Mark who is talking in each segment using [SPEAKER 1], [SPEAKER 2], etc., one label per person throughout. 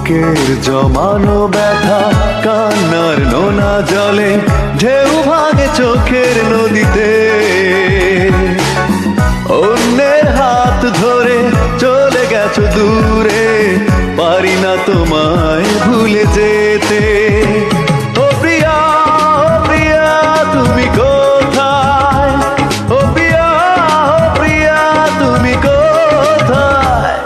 [SPEAKER 1] বুকের জমানো ব্যথা কান্নার নোনা জলে ঢেউ ভাঙে চোখের নদীতে। অন্যের হাত ধরে চলে গেছো দূরে, পারি না তোমায় ভুলে যেতে। ও প্রিয়া, ও প্রিয়া তুমি কোথায়? ও প্রিয়া, ও প্রিয়া তুমি কোথায়?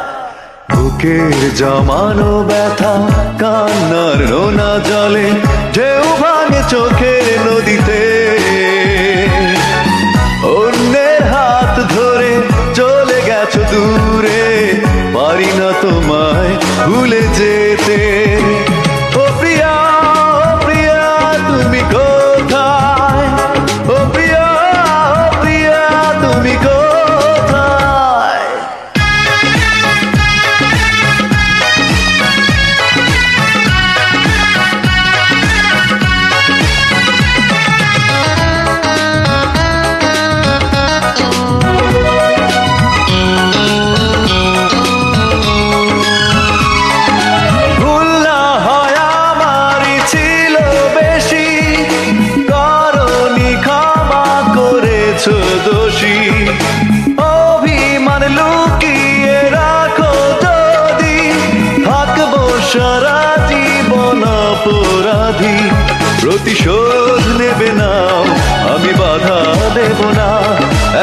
[SPEAKER 1] বুকের জমানো ব্যথা কান্নার নোনা জলে ঢেউ ভাঙে চোখের নদীতে। অন্যের হাত ধরে চলে গেছো দূরে, পারি না তোমায় ভুলে যেতে। ও প্রিয়া, ও প্রিয়া তুমি কোথায়? ও প্রিয়া, ও প্রিয়া তুমি কোথায়? দোষী অভিমান লুকিয়ে রাখো যদি, থাকবো সারা জীবন অপরাধী। প্রতিশোধ নেবে নাও, আমি বাধা দেব না।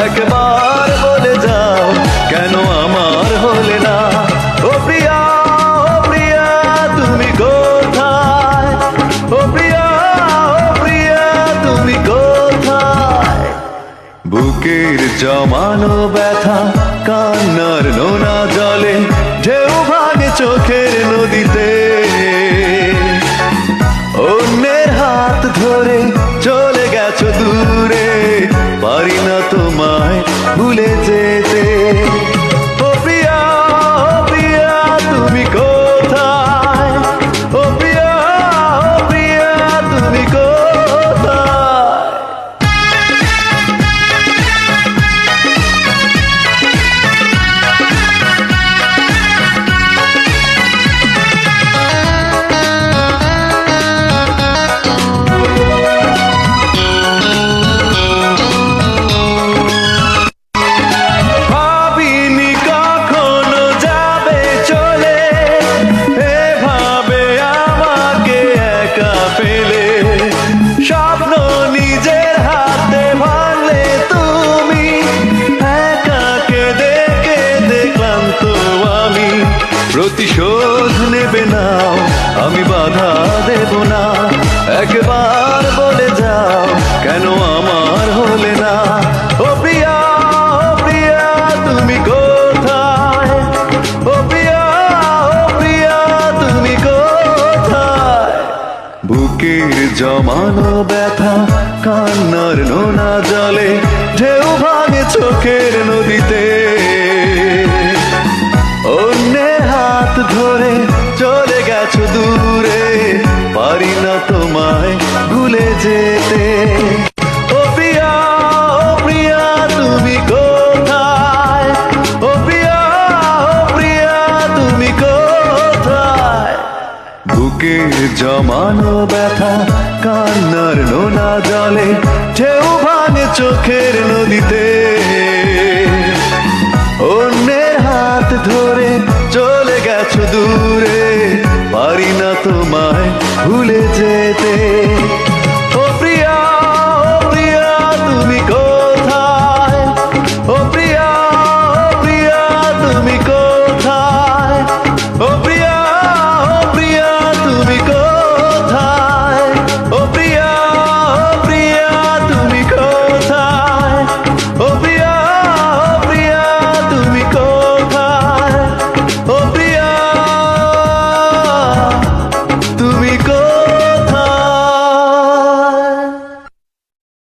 [SPEAKER 1] একবার বলে যাও কেন আমার হলে না? ও প্রিয়া, ও প্রিয়া তুমি কোথায়? ও প্রিয়া, ও প্রিয়া তুমি কোথায়? বুকের জমানো ব্যথা কান্নার নোনা জলে ঢেউ ভাঙে চোখের নদীতে। অন্যের হাত ধরে চলে গেছো দূরে, পারি না তোমায় ভুলে যেতে। ও প্রিয়া, ও প্রিয়া তুমি কোথায়? ও প্রিয়া, ও প্রিয়া তুমি কোথায়? স্বপ্ন নিজের হাতে ভাঙলে তুমি, একা কেঁদে কেঁদে ক্লান্ত আমি। প্রতিশোধ নেবে নাও, আমি বাধা দেব না। একবার বলে যাও কেন আমার হলে না? ও প্রিয়া, ও প্রিয়া তুমি কোথায়? ও প্রিয়া, ও প্রিয়া তুমি কোথায়? বুকের জমানো ব্যথা কান্নার নোনা জলে ঢেউ ভাঙে চোখের নদীতে। অন্যের হাত ধরে চলে গেছো দূরে, পারি না তোমায় ভুলে যেতে। ও প্রিয়া, ও প্রিয়া তুমি কোথায়? ও প্রিয়া, ও প্রিয়া তুমি কোথায়? বুকের জমানো ব্যথা কান্নার নোনা জলে ঢেউ ভাঙে চোখের নদীতে। অন্যের হাত ধরে চলে গেছো দূরে, পারি না তোমায় ভুলে যেতে।